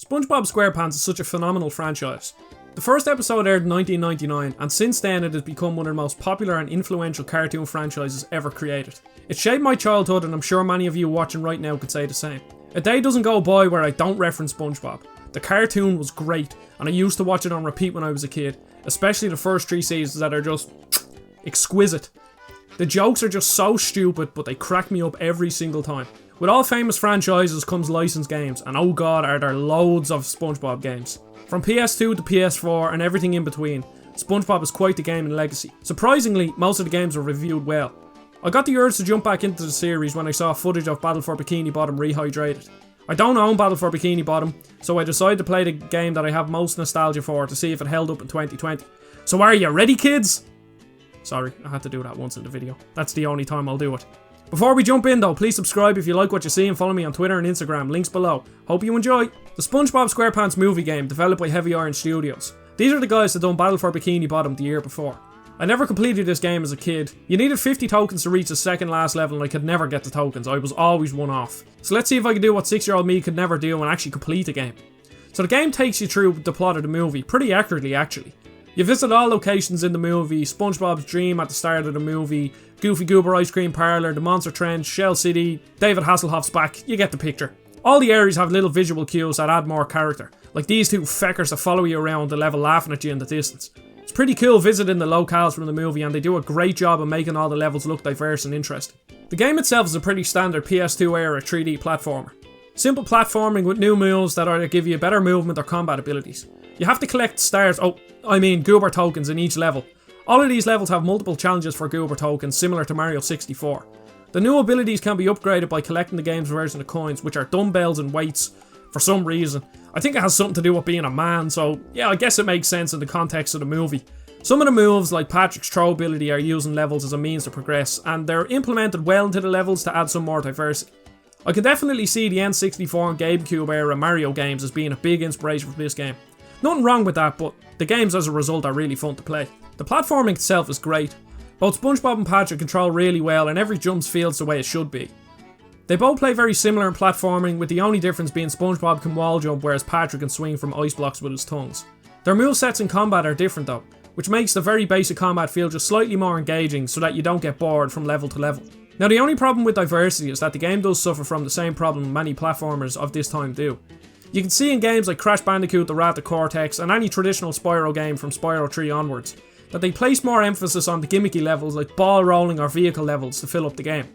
Spongebob Squarepants is such a phenomenal franchise. The first episode aired in 1999, and since then it has become one of the most popular and influential cartoon franchises ever created. It shaped my childhood, and I'm sure many of you watching right now could say the same. A day doesn't go by where I don't reference SpongeBob. The cartoon was great, and I used to watch it on repeat when I was a kid, especially the first 3 seasons that are just exquisite. The jokes are just so stupid, but they crack me up every single time. With all famous franchises comes licensed games, and oh god are there loads of SpongeBob games. From PS2 to PS4 and everything in between, SpongeBob is quite the game in legacy. Surprisingly, most of the games are reviewed well. I got the urge to jump back into the series when I saw footage of Battle for Bikini Bottom Rehydrated. I don't own Battle for Bikini Bottom, so I decided to play the game that I have most nostalgia for to see if it held up in 2020. So are you ready, kids? Sorry, I had to do that once in the video. That's the only time I'll do it. Before we jump in though, please subscribe if you like what you see and follow me on Twitter and Instagram, links below. Hope you enjoy. The Spongebob Squarepants Movie Game, developed by Heavy Iron Studios. These are the guys that done Battle for Bikini Bottom the year before. I never completed this game as a kid. You needed 50 tokens to reach the second last level, and I could never get the tokens. I was always one off. So let's see if I can do what 6-year-old me could never do and actually complete a game. So the game takes you through the plot of the movie, pretty accurately actually. You visit all locations in the movie: SpongeBob's Dream at the start of the movie, Goofy Goober Ice Cream Parlour, the Monster Trench, Shell City, David Hasselhoff's back, you get the picture. All the areas have little visual cues that add more character, like these 2 feckers that follow you around the level laughing at you in the distance. It's pretty cool visiting the locales from the movie, and they do a great job of making all the levels look diverse and interesting. The game itself is a pretty standard PS2 era 3D platformer. Simple platforming with new moves that either give you better movement or combat abilities. You have to collect Goober tokens in each level. All of these levels have multiple challenges for Goober tokens, similar to Mario 64. The new abilities can be upgraded by collecting the game's version of coins, which are dumbbells and weights for some reason. I think it has something to do with being a man, so yeah, I guess it makes sense in the context of the movie. Some of the moves, like Patrick's throw ability, are using levels as a means to progress, and they're implemented well into the levels to add some more diversity. I can definitely see the N64 and GameCube era Mario games as being a big inspiration for this game. Nothing wrong with that, but the games as a result are really fun to play. The platforming itself is great. Both SpongeBob and Patrick control really well, and every jump feels the way it should be. They both play very similar in platforming, with the only difference being SpongeBob can wall jump whereas Patrick can swing from ice blocks with his tongues. Their movesets in combat are different though, which makes the very basic combat feel just slightly more engaging so that you don't get bored from level to level. Now the only problem with diversity is that the game does suffer from the same problem many platformers of this time do. You can see in games like Crash Bandicoot, The Wrath of Cortex, and any traditional Spyro game from Spyro 3 onwards, that they place more emphasis on the gimmicky levels like ball rolling or vehicle levels to fill up the game.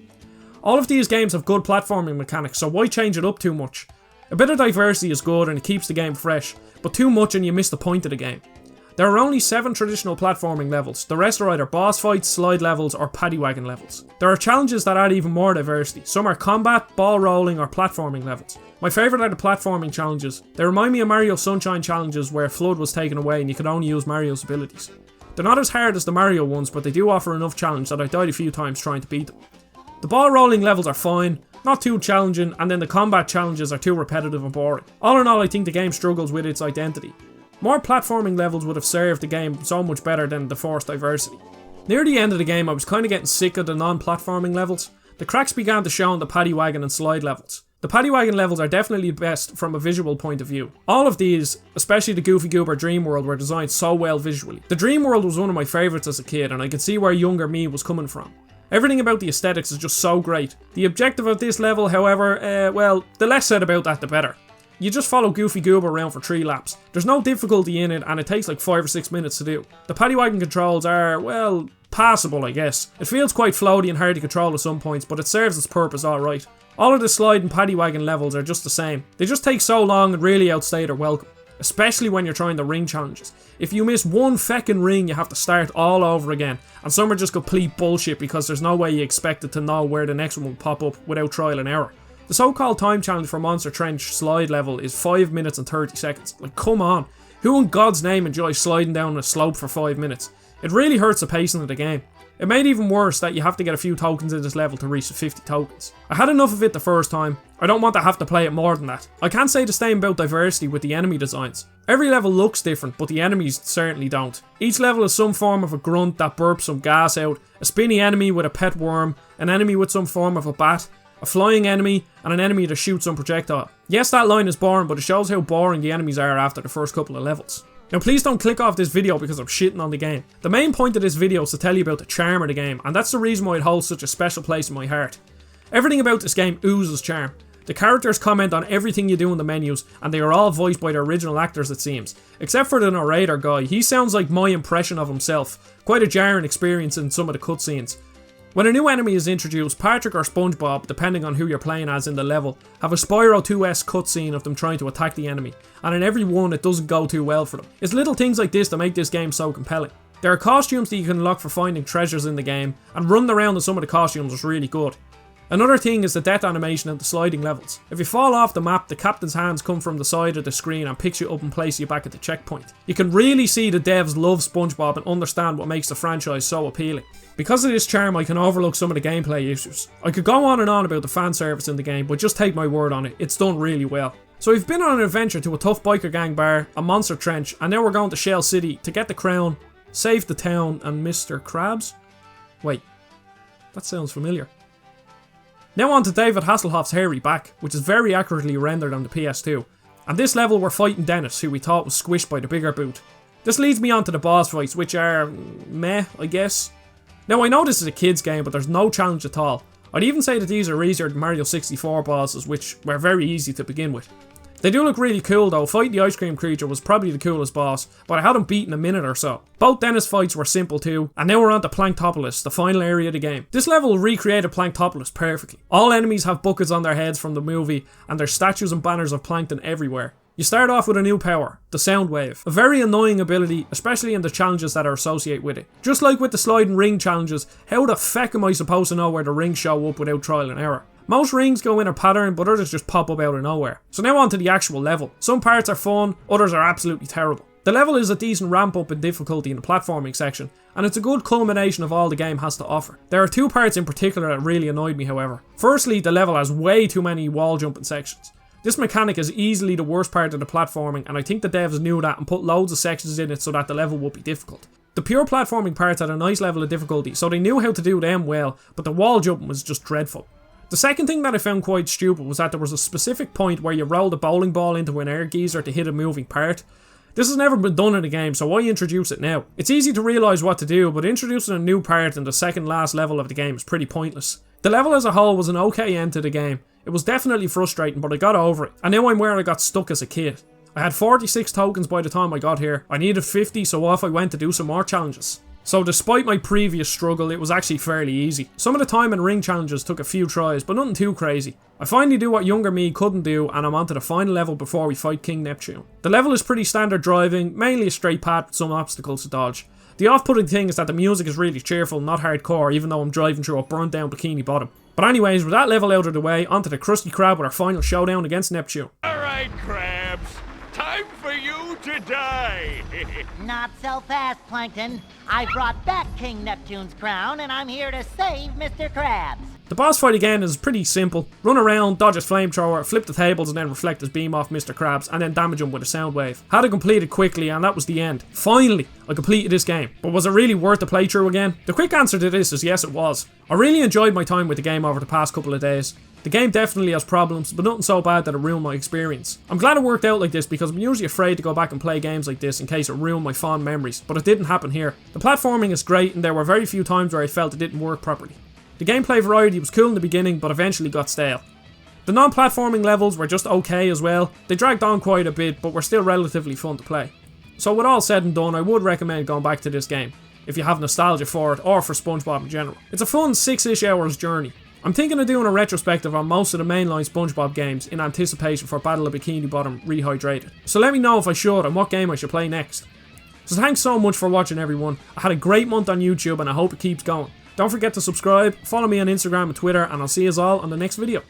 All of these games have good platforming mechanics, so why change it up too much? A bit of diversity is good and it keeps the game fresh, but too much and you miss the point of the game. There are only 7 traditional platforming levels. The rest are either boss fights, slide levels, or paddy wagon levels. There are challenges that add even more diversity. Some are combat, ball rolling, or platforming levels. My favourite are the platforming challenges. They remind me of Mario Sunshine challenges where FLUDD was taken away and you could only use Mario's abilities. They're not as hard as the Mario ones, but they do offer enough challenge that I died a few times trying to beat them. The ball rolling levels are fine, not too challenging, and then the combat challenges are too repetitive and boring. All in all, I think the game struggles with its identity. More platforming levels would have served the game so much better than the forced diversity. Near the end of the game, I was kind of getting sick of the non-platforming levels. The cracks began to show in the paddy wagon and slide levels. The paddy wagon levels are definitely best from a visual point of view. All of these, especially the Goofy Goober Dream World, were designed so well visually. The Dream World was one of my favourites as a kid, and I could see where younger me was coming from. Everything about the aesthetics is just so great. The objective of this level, however, well, the less said about that the better. You just follow Goofy Goober around for 3 laps. There's no difficulty in it and it takes like 5 or 6 minutes to do. The paddy wagon controls are, well, passable I guess. It feels quite floaty and hard to control at some points, but it serves its purpose alright. All of the slide and paddy wagon levels are just the same. They just take so long and really outstay their welcome. Especially when you're trying the ring challenges. If you miss one feckin' ring, you have to start all over again. And some are just complete bullshit because there's no way you expected to know where the next one will pop up without trial and error. The so-called time challenge for Monster Trench slide level is 5 minutes and 30 seconds. Like, come on. Who in God's name enjoys sliding down a slope for 5 minutes? It really hurts the pacing of the game. It made it even worse that you have to get a few tokens in this level to reach the 50 tokens. I had enough of it the first time. I don't want to have to play it more than that. I can't say the same about diversity with the enemy designs. Every level looks different, but the enemies certainly don't. Each level is some form of a grunt that burps some gas out, a spinny enemy with a pet worm, an enemy with some form of a bat, a flying enemy, and an enemy that shoots some projectile. Yes, that line is boring, but it shows how boring the enemies are after the first couple of levels. Now please don't click off this video because I'm shitting on the game. The main point of this video is to tell you about the charm of the game, and that's the reason why it holds such a special place in my heart. Everything about this game oozes charm. The characters comment on everything you do in the menus, and they are all voiced by the original actors it seems. Except for the narrator guy, he sounds like my impression of himself. Quite a jarring experience in some of the cutscenes. When a new enemy is introduced, Patrick or Spongebob, depending on who you're playing as in the level, have a Spyro 2-esque cutscene of them trying to attack the enemy, and in every one it doesn't go too well for them. It's little things like this that make this game so compelling. There are costumes that you can unlock for finding treasures in the game, and running around in some of the costumes is really good. Another thing is the death animation and the sliding levels. If you fall off the map, the captain's hands come from the side of the screen and picks you up and place you back at the checkpoint. You can really see the devs love SpongeBob and understand what makes the franchise so appealing. Because of this charm, I can overlook some of the gameplay issues. I could go on and on about the fan service in the game, but just take my word on it, it's done really well. So we've been on an adventure to a tough biker gang bar, a monster trench, and now we're going to Shell City to get the crown, save the town, and Mr. Krabs? Wait, that sounds familiar. Now on to David Hasselhoff's hairy back, which is very accurately rendered on the PS2. And this level we're fighting Dennis, who we thought was squished by the bigger boot. This leads me on to the boss fights, which are meh, I guess. Now I know this is a kids game, but there's no challenge at all. I'd even say that these are easier than Mario 64 bosses, which were very easy to begin with. They do look really cool though. Fighting the ice cream creature was probably the coolest boss, but I had him beat in a minute or so. Both Dennis fights were simple too, and now we're on to Planktopolis, the final area of the game. This level recreated Planktopolis perfectly. All enemies have buckets on their heads from the movie, and there's statues and banners of plankton everywhere. You start off with a new power, the Sound Wave. A very annoying ability, especially in the challenges that are associated with it. Just like with the sliding ring challenges, how the feck am I supposed to know where the rings show up without trial and error? Most rings go in a pattern, but others just pop up out of nowhere. So now on to the actual level. Some parts are fun, others are absolutely terrible. The level is a decent ramp up in difficulty in the platforming section, and it's a good culmination of all the game has to offer. There are two parts in particular that really annoyed me however. Firstly, the level has way too many wall jumping sections. This mechanic is easily the worst part of the platforming, and I think the devs knew that and put loads of sections in it so that the level would be difficult. The pure platforming parts had a nice level of difficulty, so they knew how to do them well, but the wall jumping was just dreadful. The second thing that I found quite stupid was that there was a specific point where you rolled a bowling ball into an air geyser to hit a moving part. This has never been done in a game, so why introduce it now? It's easy to realise what to do, but introducing a new part in the second last level of the game is pretty pointless. The level as a whole was an okay end to the game. It was definitely frustrating, but I got over it, and now I'm where I got stuck as a kid. I had 46 tokens by the time I got here. I needed 50, so off I went to do some more challenges. So despite my previous struggle, it was actually fairly easy. Some of the time and ring challenges took a few tries, but nothing too crazy. I finally do what younger me couldn't do, and I'm on to the final level before we fight King Neptune. The level is pretty standard driving, mainly a straight path with some obstacles to dodge. The off-putting thing is that the music is really cheerful, not hardcore, even though I'm driving through a burnt down Bikini Bottom. But anyways, with that level out of the way, onto the Krusty Krab with our final showdown against Neptune. Alright, Krabs. Time for you to die. Not so fast, Plankton. I brought back King Neptune's crown, and I'm here to save Mr. Krabs. The boss fight again is pretty simple. Run around, dodge his flamethrower, flip the tables and then reflect his beam off Mr. Krabs and then damage him with a sound wave. Had to complete it quickly and that was the end. Finally, I completed this game. But was it really worth the playthrough again? The quick answer to this is yes, it was. I really enjoyed my time with the game over the past couple of days. The game definitely has problems, but nothing so bad that it ruined my experience. I'm glad it worked out like this because I'm usually afraid to go back and play games like this in case it ruined my fond memories, but it didn't happen here. The platforming is great and there were very few times where I felt it didn't work properly. The gameplay variety was cool in the beginning, but eventually got stale. The non-platforming levels were just okay as well. They dragged on quite a bit, but were still relatively fun to play. So with all said and done, I would recommend going back to this game, if you have nostalgia for it, or for SpongeBob in general. It's a fun 6-ish hours journey. I'm thinking of doing a retrospective on most of the mainline SpongeBob games in anticipation for Battle of Bikini Bottom Rehydrated. So let me know if I should and what game I should play next. So thanks so much for watching everyone. I had a great month on YouTube and I hope it keeps going. Don't forget to subscribe, follow me on Instagram and Twitter, and I'll see you all on the next video.